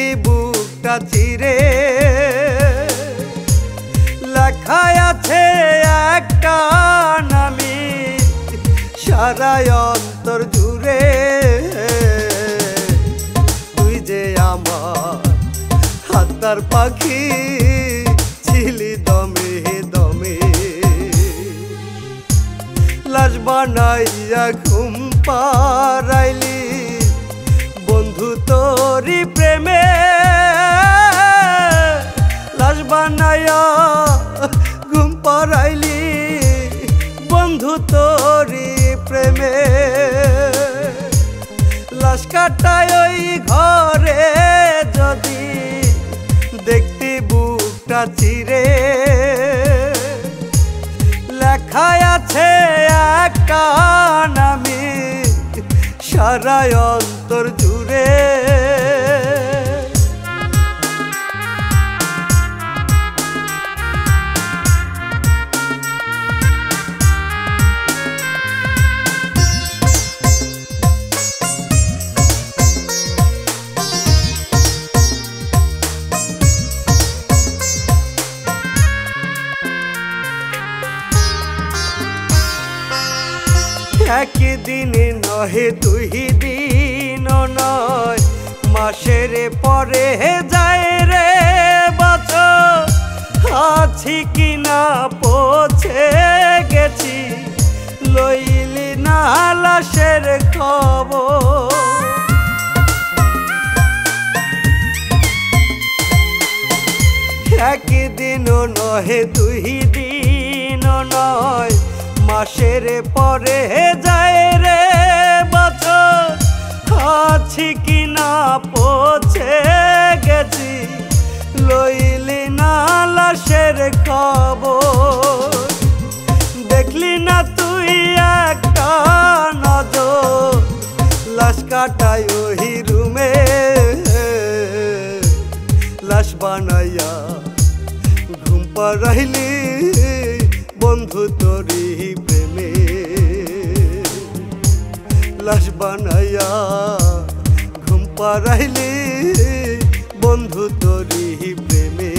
দেখতি বুকটা চিরে লেখা আছে একটা নামি সারা অন্তর জুড়ে। তুই যে আমার হাতার পাখি ছিলি দমে দমে, লাশ বানাইয়া ঘুম পাড়াইলি বন্ধু তোরি প্রেমে। লাশ বানাইয়া ঘুম পাড়াইলি বন্ধু তোরি প্রেমে। লাশ কাটায় ওই ঘরে যদি দেখতি বুকটা চিরে লেখা আছে একটা নামি সারা অন্তর জুড়ে। একদিন নহে দুই দিন নয় মাসের পরে যায় রে বছর। আছি কিনা পৌঁছে গেছি লইলি না লাশের খবর। একদিন নহে দুই দিন নয় মাসের পরে যায় রে বছর। আছি কিনা পৌঁছে গেছি লইলি না লাশের খবর। দেখলি না তুই একটা নজর লাশ কাটাই ওই রুমে। লাশ বানাইয়া ঘুম পাড়াইলি বন্ধু তোরি প্রেমে। লাশ বানাইয়া ঘুম পাড়াইলি বন্ধু তোরি প্রেমে।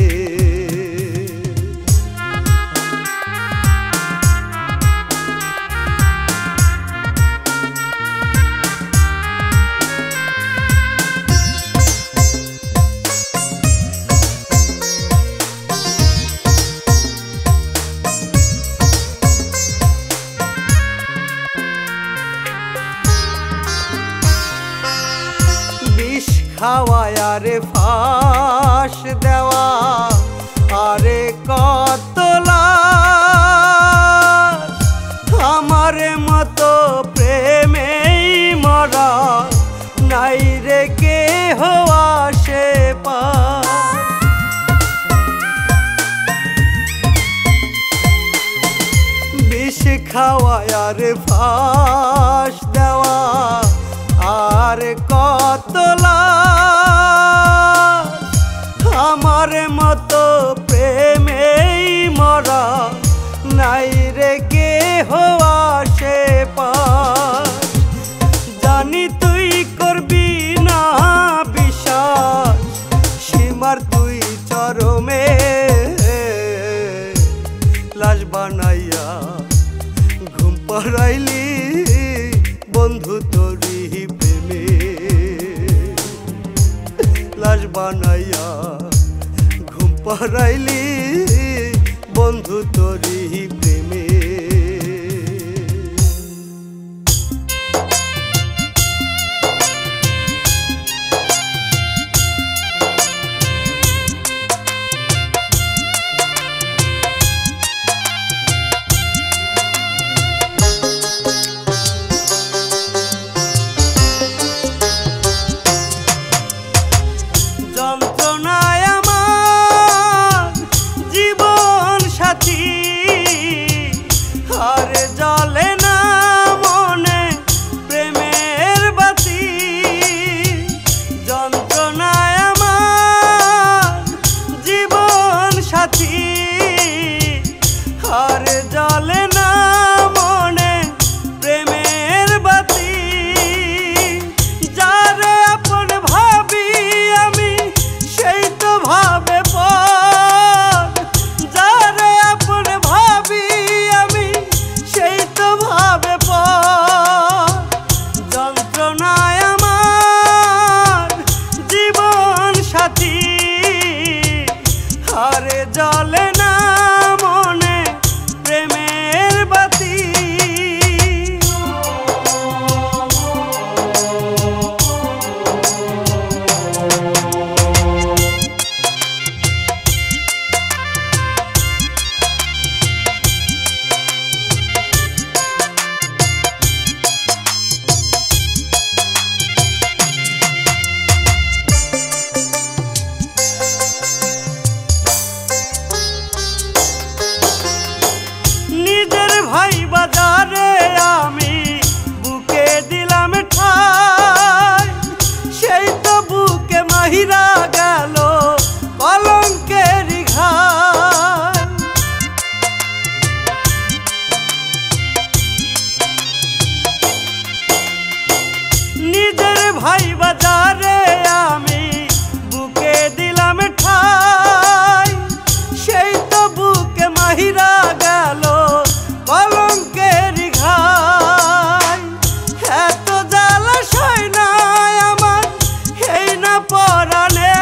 খাওয়ায় আরে ফাঁস দেওয়া আরে কত লাশ। আমার মতো প্রেমেই মরা নাই রে কেহ আসে পার। বিষ খাওয়ায় আরে ফাঁস দেওয়া আর কত লাশ। আমার মতো প্রেমেই মরা নাই রে কেহ আসে পার। জানি তুই করবি না বিশ্বাস সীমার তুই চরমে। লাশ বানাইয়া ঘুম পাড়াইলি বন্ধু তোরি প্রেমে। লাশ বানাইয়া ঘুম পাড়াইলি বন্ধু তোরি প্রেমে। যন্ত্রণায় আমার জীবন সাথী সাথী আরে জ্বলে না মনে প্রেমের বাতি ভাই বাজারে আমি বুকে দিলাম ঠাই সেই তো বুকে মাহিরা গেল কলঙ্কের ঘাই নিজের ভাই বাজারে আমি বুকে দিলাম ঠাই সেই তো বুকে মাহিরা গেল কলঙ্কের ঘাই এত জ্বালাশয় নাই আমার এই না পরাণে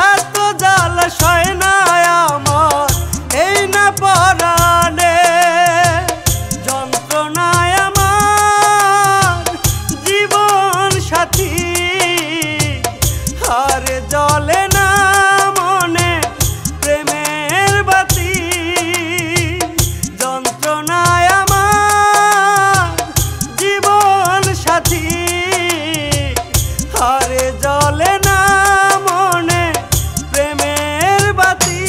এত জ্বালাশয় নাই আমার এই না পরাণে যন্ত্রণায় আমার জীবন সাথী আরে জ্বলে না মনে প্রেমের বাতি যন্ত্রণায় আমার জীবন সাথী আরে জ্বলে না মনে প্রেমের বাতি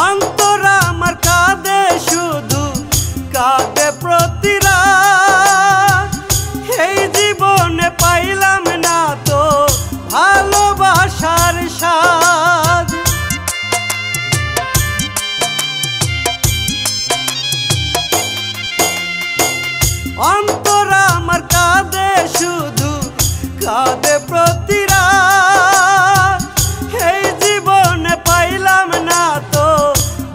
অন্তর আমার কাঁদে শুধু কাঁদে প্রতি রাত এই জীবনে পাইলাম না তো ভালোবাসার স্বাদ অন্তর আমার কাঁদে শুধু কাঁদে প্রতি রাত এই জীবনে পাইলাম না তো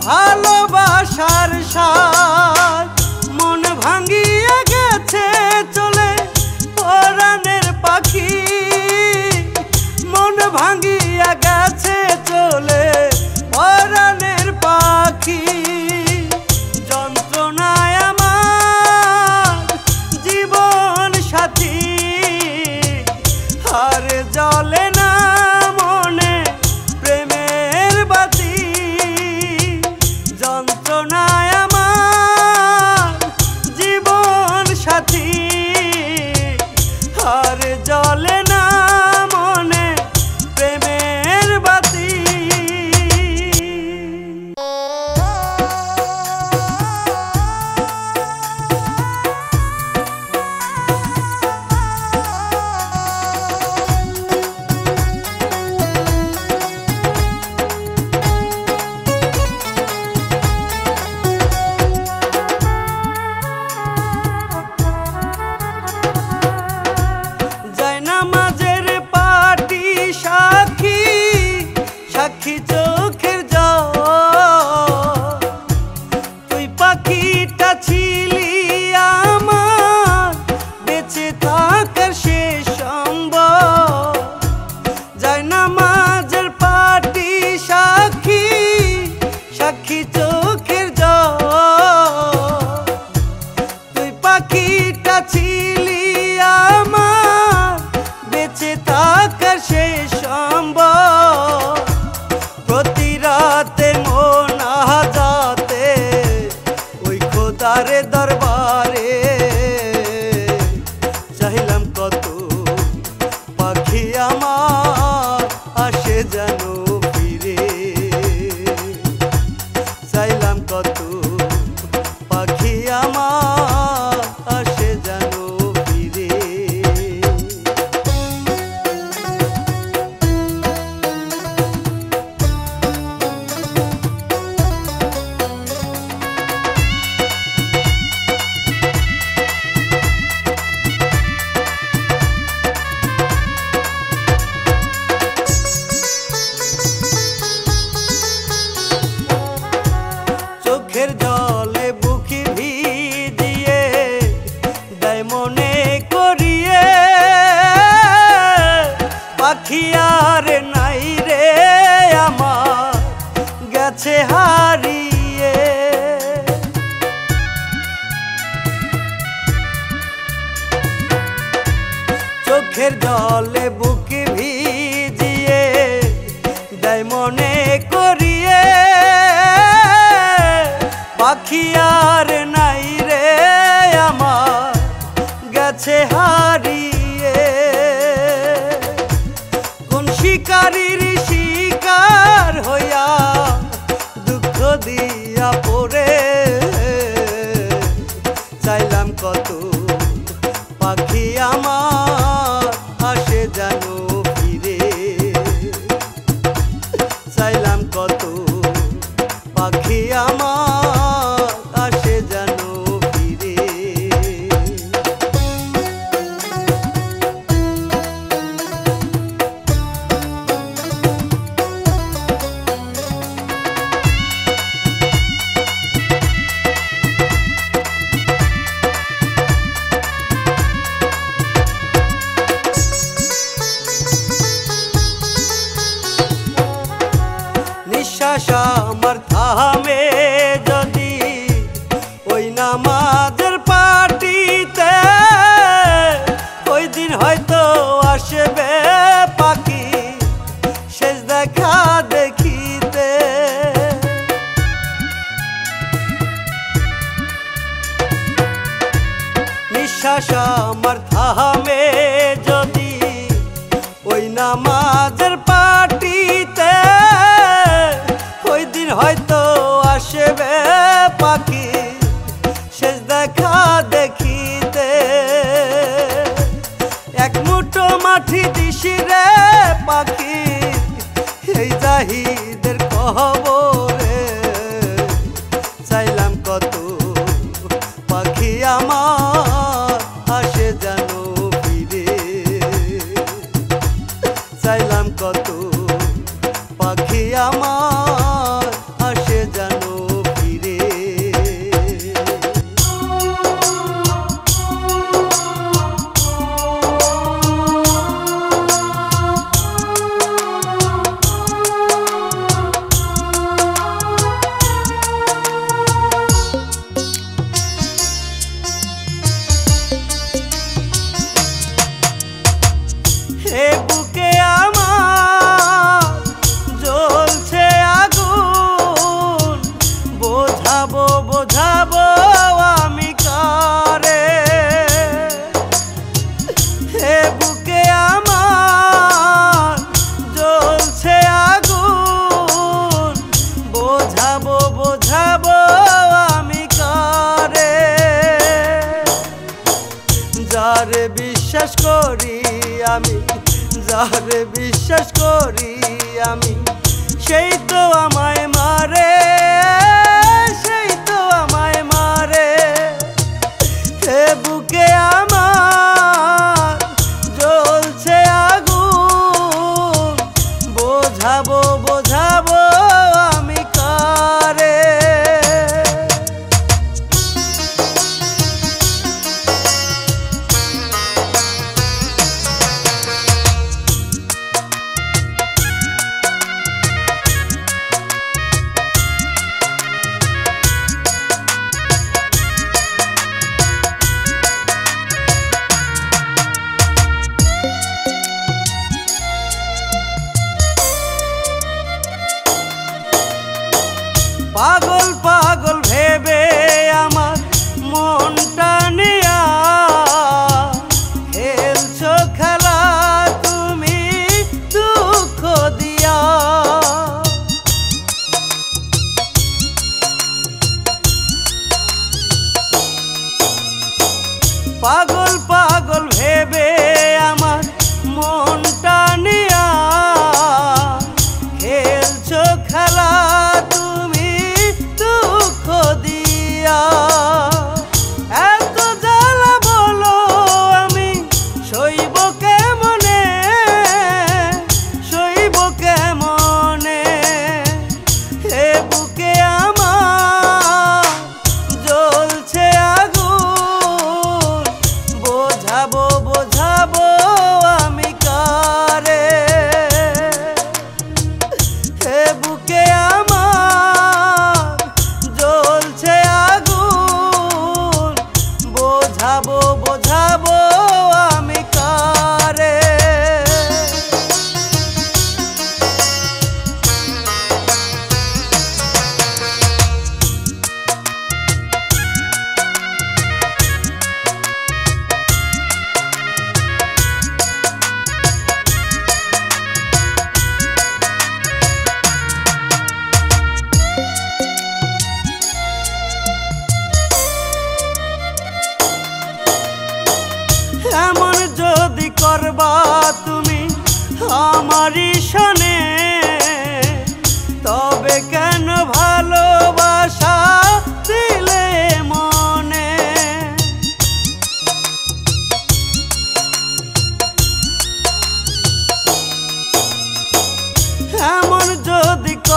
ভালোবাসার স্বাদ মন ভাঙিয়ে গেছে চলে পরাণের পাখি মন ভাঙিয়ে গেছে চলে পরাণের পাখি যন্ত্রণায় আমার জীবন সাথী আরে জ্বলে না মনে প্রেমের বাতি যন্ত্রণায় আমার জীবন সাথী আরে জ্বলে না মনে প্রেমের বাতি নামাজের পাটি সাক্ষী সাক্ষী চোখের জল তুই পাখিটা ছিলি আমার বেঁচে থাকার শেষ সম্বল যায় নামাজের পাটি সাক্ষী সাক্ষী চোখের জল তুই পাখিটা ছিলি আমার বেঁচে থাকার শেষ সম্ভব প্রতি রাতে মন আজাতে ওই খোদারে দরবারে চাইলাম কত পাখি আমার আসে যেন ফিরে চাইলাম কত পাখি আমার আসে যেন ফিরে পাখি আর নাই রে আমার গেছে হারিয়ে, কোন শিকারীর শিকার হইয়া দুঃখ দিয়া পড়ে চাইলাম কত পাখি আমার আসে যেন ফিরে, চাইলাম কত পাখি আমার আসে যেন ফিরে। নিঃশ্বাস আমার থামে যদি ওই নামাজের পাটিতে, ওই দিন হয়তো আসবে পাখি শেষ দেখা দেখিতে। নিঃশ্বাস আমার থামে যদি ওই নামাজের পাটিতে, ওই দিন হয়তো আসবে পাখি শেষ দেখা দেখিতে। এক মুঠো মাটি দিশি রে পাখি এই জাহিদের কবরে, চাইলাম কত পাখি আমার আসে যেন ফিরে, চাইলাম কত পাখি আমার আসে যেন ফিরে। হে বুকে আমার জ্বলছে আগুন, বোঝাবো বোঝাবো আমি কারে। হে বুকে আমার জ্বলছে আগুন, বোঝাবো বোঝাবো আমি কারে। যারে বিশ্বাস করি আমি, যারে বিশ্বাস করি আমি, সেই তো আমায় মারে, সেই তো আমায় মারে। এ বুকে আমার জ্বলছে আগুন, বোঝাবো বোঝাবো আমি কারে। পাগল পাগল ভেবে আমার মনটা নিয়া খেলছো খেলা তুমি দুঃখ দিয়া। পাগল পাগল ভেবে আমার মনটা নিয়া খেলছো খেলা তুমি দুঃখ দিয়া। এত জ্বালা বলো আমি সইব কেমনে, সইব কেমনে। হে বুকে আমার জ্বলছে আগুন, বোঝাবো বোঝাবো আমি কারে। হে বুকে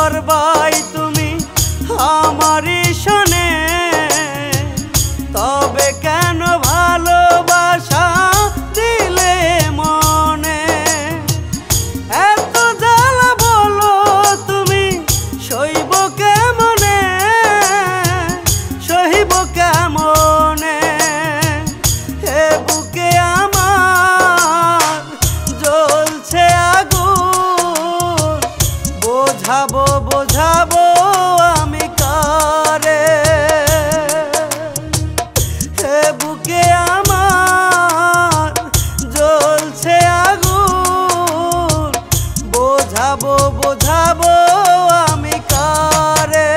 করবাই তুমি আমারই শোনে, তবে কেন ভালোবাসা দিলে মনে? এত জ্বালা বলো তুমি সইব কেমনে, সহিব কেমনে? হে বুকে আমার জ্বলছে আগুন, বোঝাবো বোঝাবো আমি কারে? হে বুকে আমার জ্বলছে আগুন, বোঝাবো বোঝাবো আমি কারে?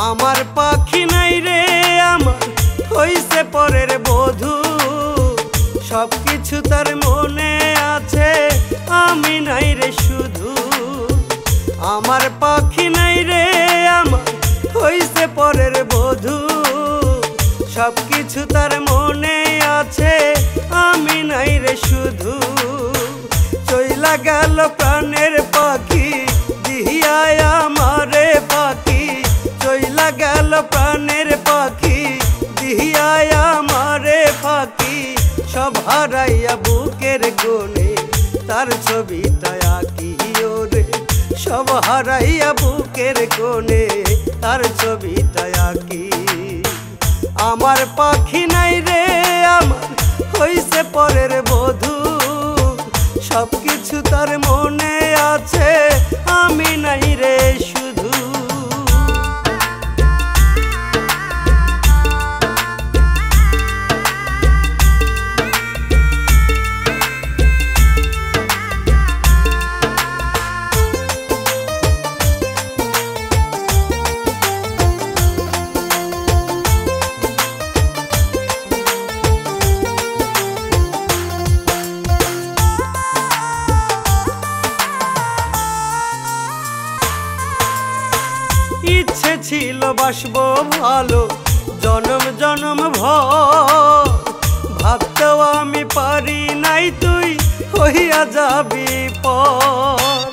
আমার পাখি নাই রে আমার হইছে পরের বধূ, সব কিছু তার মনে আছে আমি নাই রে শুধু। আমার পাখি নাই রে আমার হইছে পরের বধূ, সব কিছু তার মনে আছে আমি নাই রে শুধু। চইলা গেল প্রাণের পাখি দিহিয়া আমারে পাখি, চইলা গেল প্রাণের পাখি দিহিয়া আমারে পাখি। সব হারাইয়া বুকের কোণে তার ছবিটা আঁকি ওরে, সব হারাইয়া বুকের কোণে তার ছবিটা আঁকি। আমার পাখি নাই রে আমার হইছে পরের বধূ, সব কিছু তার মনে আছে আমি নাই রে শুধু। ইচ্ছে ছিল বাসবো ভালো জনম জনম ভর, ভাবতেও আমি পারি নাই তুই হইয়া যাবি পর।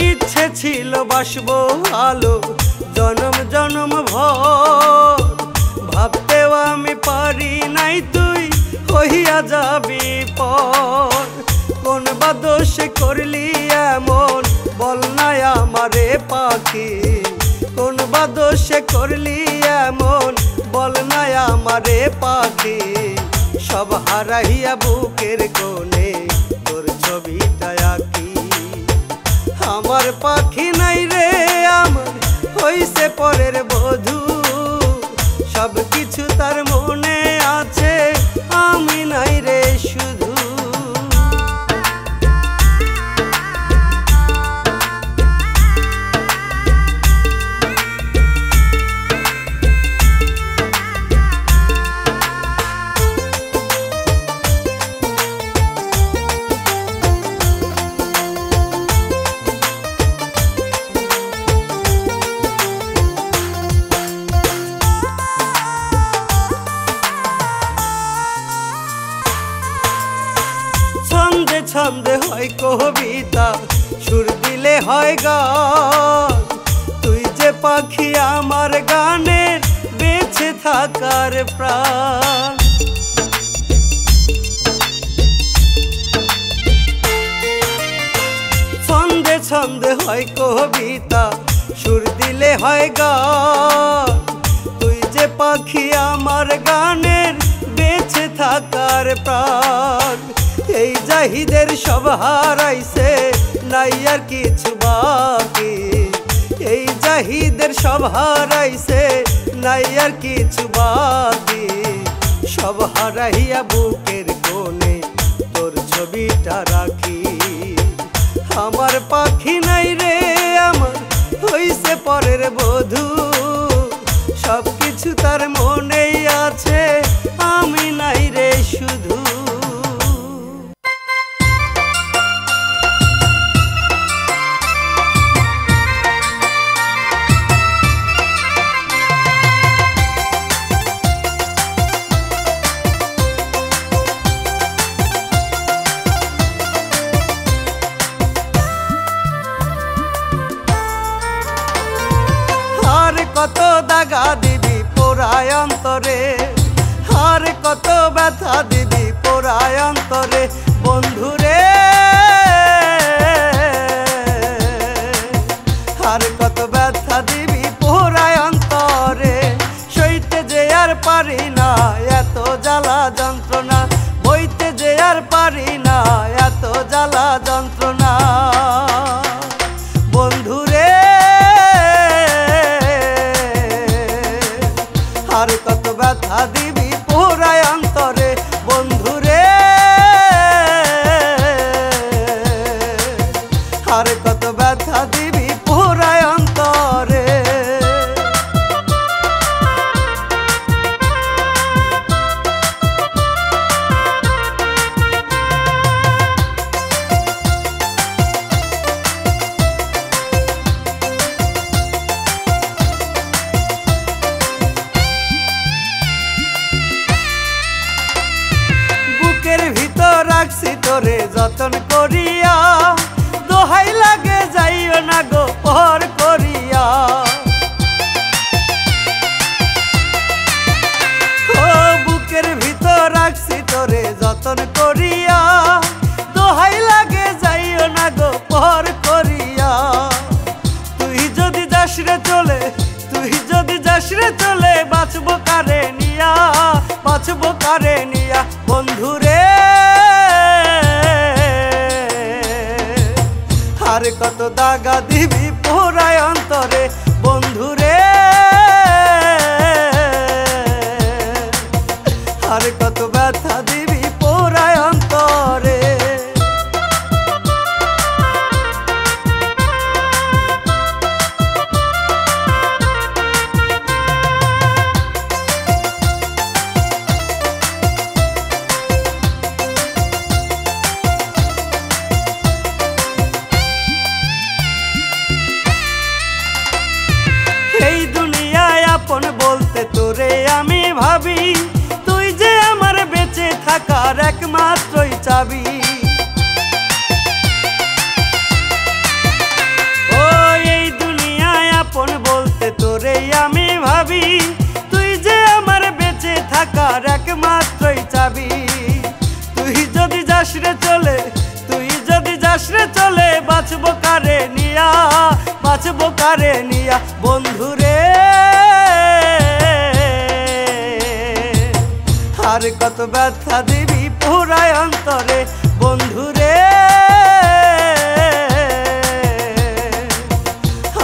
ইচ্ছে ছিল বাসবো ভালো জনম জনম ভর, ভাবতেও আমি পারি নাই তুই হইয়া যাবি পর। কোন বা দোষ করলি এমন বল না আমারে পাখি, কোন বা দোষ করলি এমন বল না আমারে পাখি। সব হারাইয়া বুকের কোণে তোর ছবিটা আঁকি। আমার পাখি নাই রে আমার হইছে পরের বধূ, সব কিছু তার মনে আছে আমি নাই রে শুধু। ছন্দে হয় কবিতা সুর দিলে হয় গান, তুই যে পাখি আমার গানের বেঁচে থাকার প্রাণ। ছন্দে ছন্দে হয় কবিতা সুর দিলে হয় গান, তুই যে পাখি আমার গানের বেঁচে থাকার প্রাণ। এই জাহিদের সব হারাইছে নাই আর কিছু বাকি, এই জাহিদের সব হারাইছে নাই আর কিছু বাকি। সব হারাইয়া বুকের কোণে তোর ছবিটা রাখি। আমার পাখি নাই রে আমার হইছে পরের বধূ, সব কিছু তার মনেই আছে, আমি নাই রে শুধু। কত দাগা দিবি পোড়ায় অন্তরে, আর কত ব্যথা দিবি পোড়ায় অন্তরে বন্ধুরে, আর কত ব্যথা দিবি পোড়ায় অন্তরে। সইতে যে আর পারি না এত জ্বালা যন্ত্রণা, বইতে যে আর পারি না এত জ্বালা যন্ত্রণা বন্ধুরে, আর কত ব্যথা দিবি পোড়ায় অন্তরে বন্ধুরে, আর কত ব্যথা দিবি পোড়ায় অন্তরে। রাখছি তোরে যতন করিয়া, দোহাই লাগে যাইও না গো পর করিয়া। ও বুকের ভিতর রাখছি তোরে যতন করিয়া, দোহাই লাগে যাইও না গো পর করিয়া। তুই যদি যাস রে চলে, তুই যদি যাস রে চলে, বাঁচবো কারে নিয়া, বাঁচবো কারে নিয়া বন্ধুরে, আর কত দাগা দিবি পোড়ায় অন্তরে বন্ধুরে, আর কত ব্যথা দিবি পোড়ায় অন্তরে। এই দুনিয়ায় আপন বলতে তোরে আমি ভাবি, তুই যে আমার বেঁচে থাকার একমাত্রই চাবি। ও এই দুনিয়ায় আপন বলতে তোরে আমি ভাবি, তুই যে আমার বেঁচে থাকার একমাত্রই চাবি। তুই যদি যাস রে চলে, তুই যদি যাস রে চলে, বাঁচবো কারে নিয়া, বাঁচবো কারে নিয়া বন্ধুরে, আর কত ব্যথা দিবি পোড়ায় অন্তরে বন্ধুরে,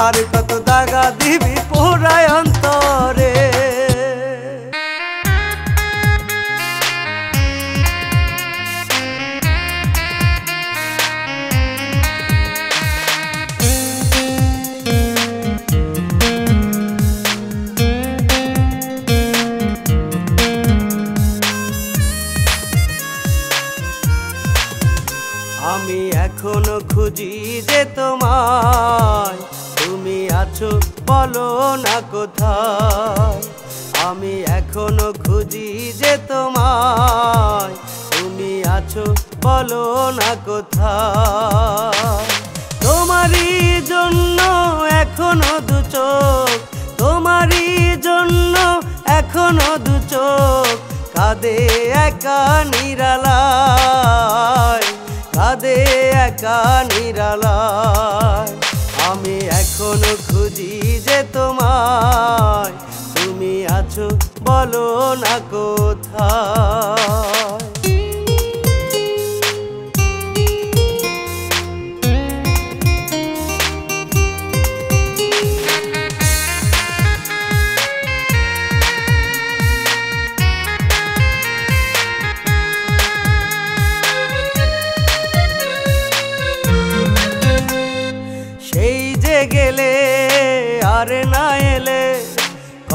আর কত দাগা দিবি পোড়ায় অন্তরে। আমি এখনো খুঁজি যে তোমায়, তুমি আছো বলো না কোথায়। আমি এখনো খুঁজি যে তোমায়, তুমি আছো বলো না কোথায়। তোমারই জন্য এখনো দু চোখ, তোমারই জন্য এখনো দু চোখ কাঁদে একা নিরালায়, কাঁদে একা নিরালায়। আমি এখনো খুঁজি যে তোমায়, তুমি আছো বলো না কোথায়।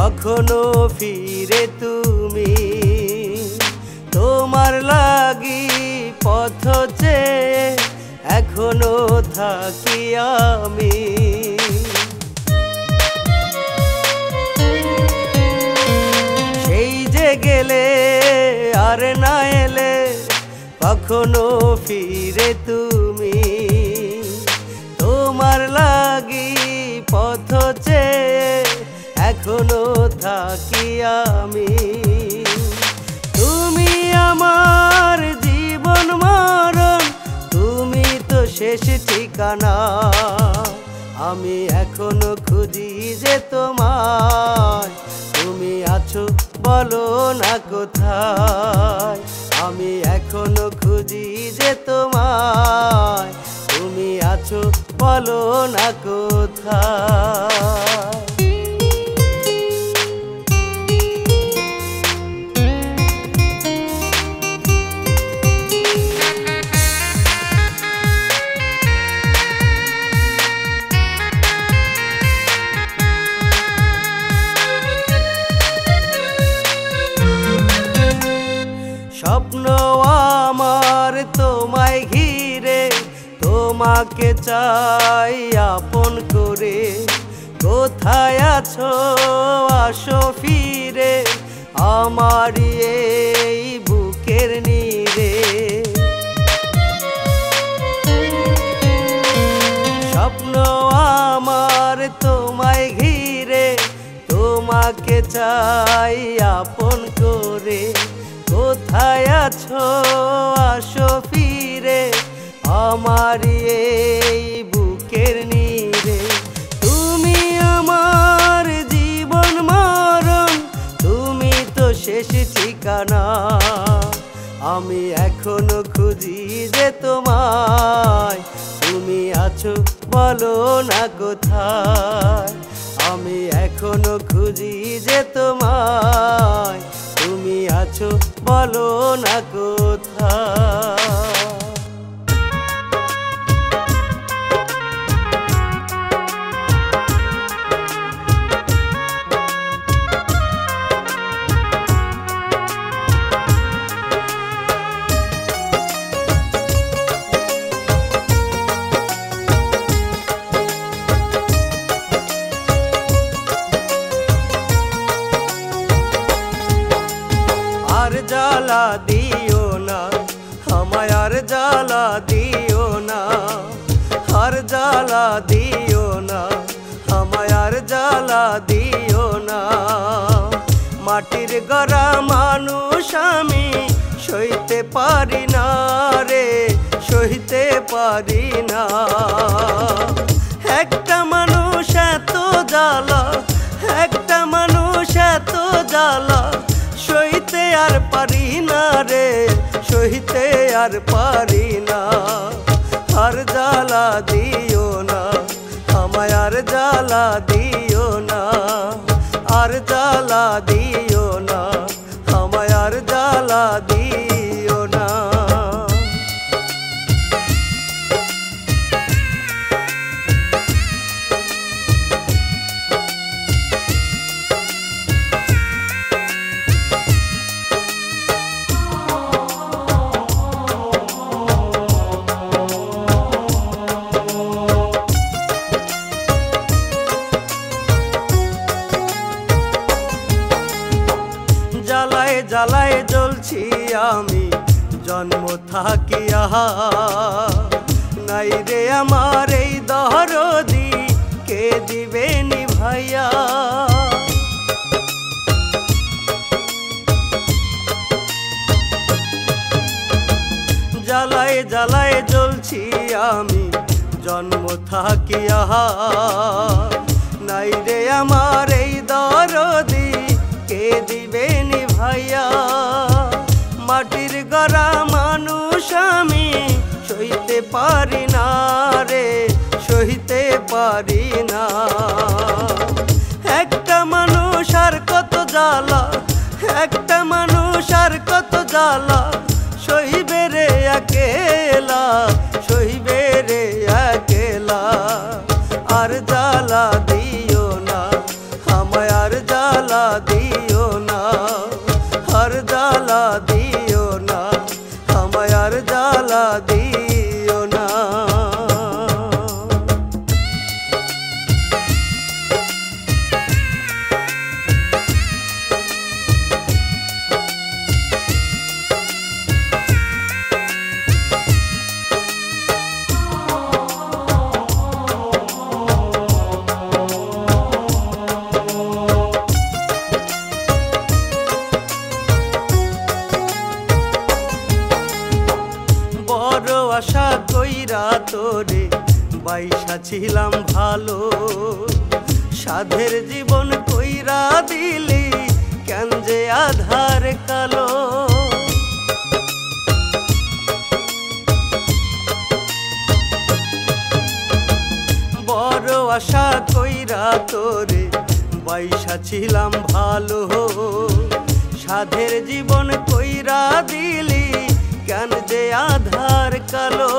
কখনো ফিরে তুমি তোমার লাগি পথ চেয়ে এখনো থাকি আমি। সেই যে গেলে আর না এলে কখনো ফিরে তুমি তোমার লাগি পথ চেয়ে এখনো থাকি আমি। তুমি আমার জীবন মরণ, তুমি তো শেষ ঠিকানা। আমি এখনো খুঁজি যে তোমায়, তুমি আছো বলো না কোথায়। আমি এখনো খুঁজি যে তোমায়, তুমি আছো বলো না কোথায়। স্বপ্ন আমার তোমায় ঘিরে, তোমাকে চাই আপন করে। কোথায় আছো আসো ফিরে, আমার এই বুকের নীড়ে। স্বপ্ন আমার তোমায় ঘিরে, তোমাকে চাই আপন করে। কোথায় আছো আসো ফিরে, আমার এই বুকের নীড়ে। তুমি আমার জীবন মরণ, তুমি তো শেষ ঠিকানা। আমি এখনো খুঁজি যে তোমায়, তুমি আছো বলো না কোথায়। আমি এখনো খুঁজি যে তোমায়, তুমি আছো বলো না কোথায়। আর জ্বালা দিও না আমায়, আর জ্বালা দিও না। আর জ্বালা দিও না আমায়, আর জ্বালা দিও না। মাটির গড়া মানুষ আমি সইতে পারি না রে, সইতে পারি না। একটা মানুষ এত জ্বালা, একটা মানুষ এত জ্বালা, সইতে আর পারি না রে, সইতে আর পারি না। আর জ্বালা দিও না আমায়, আর জ্বালা দিও না। আর জ্বালা দিও না আমায়, আর জ্বালা দিও না। জ্বালায় জ্বালায় জ্বলছি আমি জন্ম থাকিয়া, নাই রে আমার এই দরদি কে দিবে নিভাইয়া। জ্বালায় জ্বালায় জ্বলছি আমি জন্ম থাকিয়া, নাই রে আমার এই দরদি কে দিবে নিভাইয়া। মাটির গড়া মানুষ আমি সইতে পারি না রে, সইতে পারি না। একটা মানুষ আর কত জ্বালা, একটা মানুষ আর কত জ্বালা, সইবে রে একেলা, সইবে রে একেলা। আর জ্বালা দিও না আমায়, আর জ্বালা দিও না। আশা কইরা তোরে বাইসা ছিলাম ভালো, সাধের জীবন কইরা দিলি কেন যে আধার কালো। বড় আশা কইরা তোরে বাইসা ছিলাম ভালো, সাধের জীবন কইরা দিলি কেন যে আধার কালো।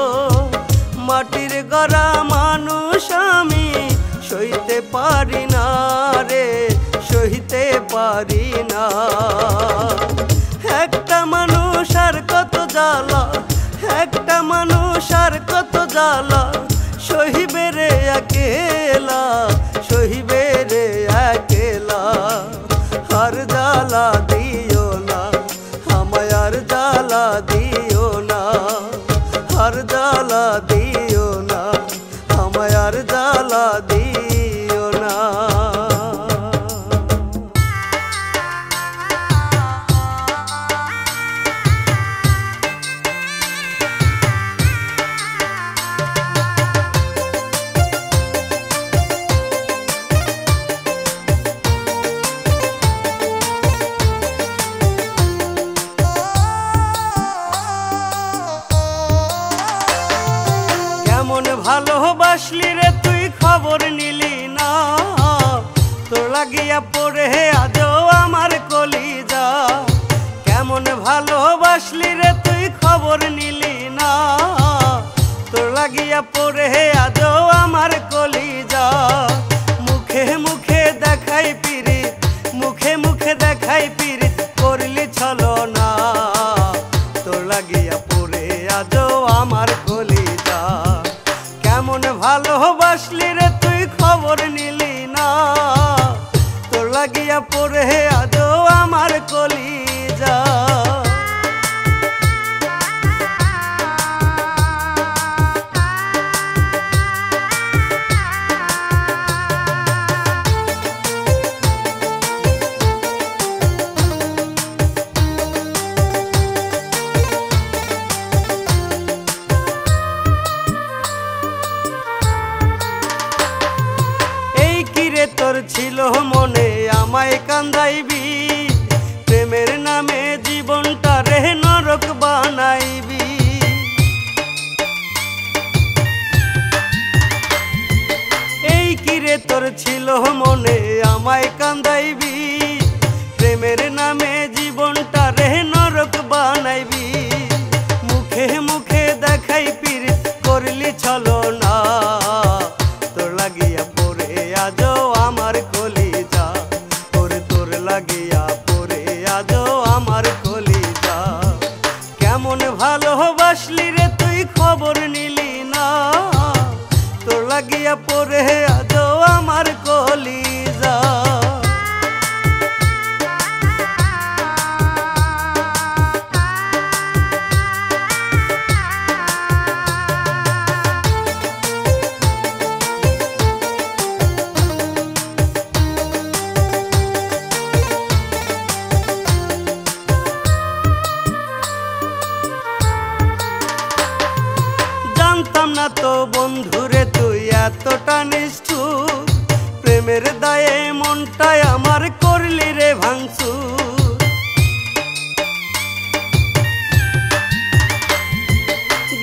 মাটির গড়া মানুষ আমি সইতে পারি না রে, সইতে পারি না। একটা মানুষ আর কত জ্বালা, একটা মানুষ আর কত জ্বালা, সহিবে রে একেলা, সহিবে রে একেলা। আর জ্বালা দিও না আমায়, আর জ্বালা দিও না, আর জ্বালা দিও না আমায়, আর জ্বালা দিও না। কেমন ভালোবাসলি রে তুই খবর নিলি না, তোর লাগিয়া পড়ে আজও আমার কলিজা। কেমন ভালোবাসলি রে তুই খবর নিলি না, তোর লাগিয়া পড়ে আজও আমার কলিজা। মুখে মুখে দেখাই পিরিত, মুখে মুখে দেখাই পিরিত করলি ছলনা, তোর লাগিয়া পড়ে আজও আমার কলিজা। কেমন ভালোবাসলি রে তুই খবর নিলি না, তোর লাগিয়া পড়ে আজও আমার কলিজা। তোর ছিল মনে আমায় কান্দাইবি, প্রেমের নামে জীবনটা রে নরক বানাইবি। এই কিরে তোর ছিল মনে আমায় কান্দাইবি, প্রেমের নামে জীবনটা রে নরক বানাইবি। মুখে মুখে দেখাই পিরিত করলি ছলনা, তোর লাগিয়া পড়ে আজও আমার কলিজা, ওরে তোর লাগিয়া পড়ে আজও আমার কলিজা। কেমন ভালোবাসলি রে তুই খবর নিলি না, তোর লাগিয়া পড়ে আজও আমার কলিজা। জানতাম না তো বন্ধুরে তুই এতটা নিষ্ঠুর, প্রেমের দায়ে মনটাই আমার করলি রে ভাঙচুর।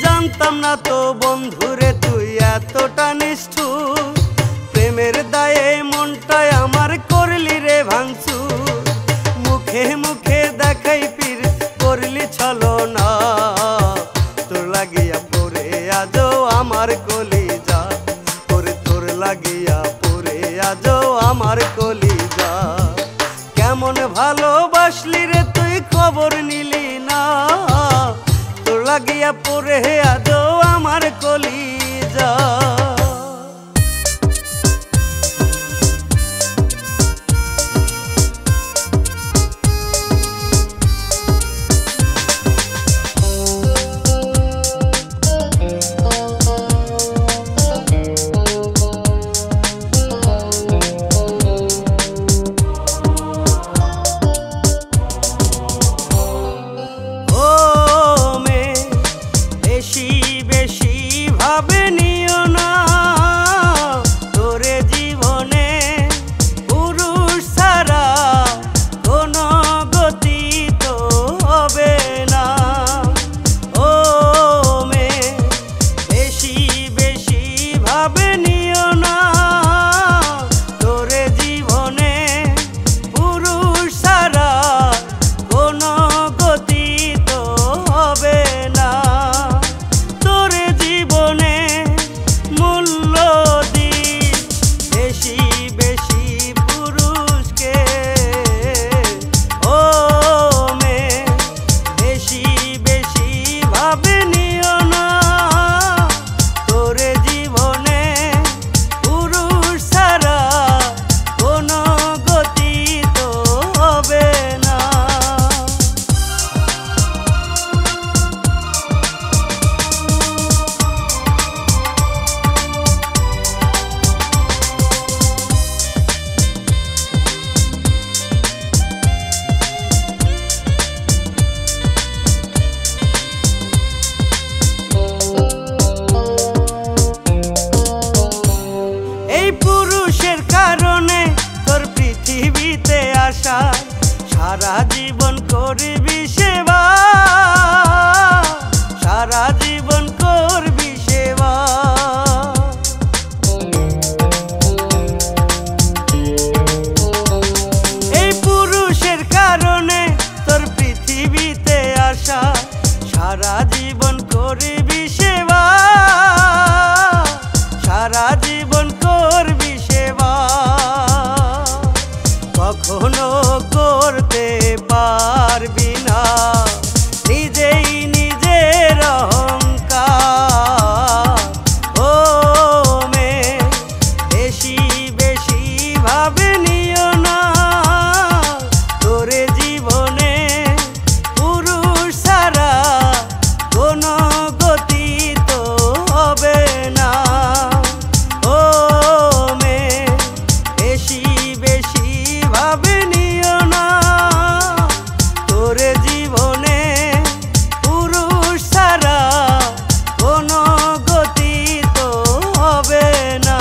জানতাম না তো বন্ধুরে তুই এতটা নিষ্ঠুর, প্রেমের দায়ে মনটাই আমার করলি রে ভাঙচুর। মুখে মুখে দেখাই পিরিত করলি ছলনা, তোর লাগিয়া পড়ে আজও আমার কলিজা, ওরে তোর লাগিয়া পড়ে আজও আমার কলিজা। কেমন ভালোবাসলি রে তুই খবর নিলি না, তোর লাগিয়া পড়ে আজও আমার কলিজা। ভাবে নিও না তোরে জীবনে পুরুষ ছাড়া কোনো গতি তো হবে না। ও মেয়ে বেশি বেশি ভাবে নিও না তোরে জীবনে পুরুষ ছাড়া কোনো গতি তো হবে না। সারা জীবন করবি সেবা, সারা জীবন করবি সেবা। এই পুরুষের কারণে তোর পৃথিবীতে আসা, সারা জীবন করবি সেবা, সারা জীবন করবি সেবা। কখনো করতে পারবি না নিজেই নিজের অহংকার। ও মেয়ে বেশি বেশি ভাবে নিও না তোরে জীবনে পুরুষ ছাড়া কোনো গতি তো হবে না। ও মেয়ে বেশি বেশি ভাবে নিও না তোরে জীবনে পুরুষ ছাড়া কোনো গতি তো হবে না।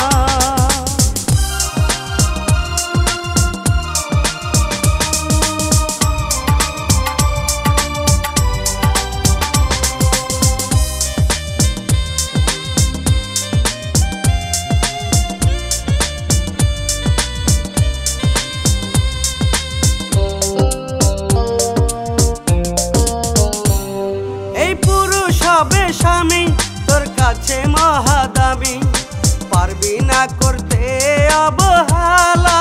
হবে স্বামী তোর কাছে মহাদাবী, পারবি না করতে অবহেলা।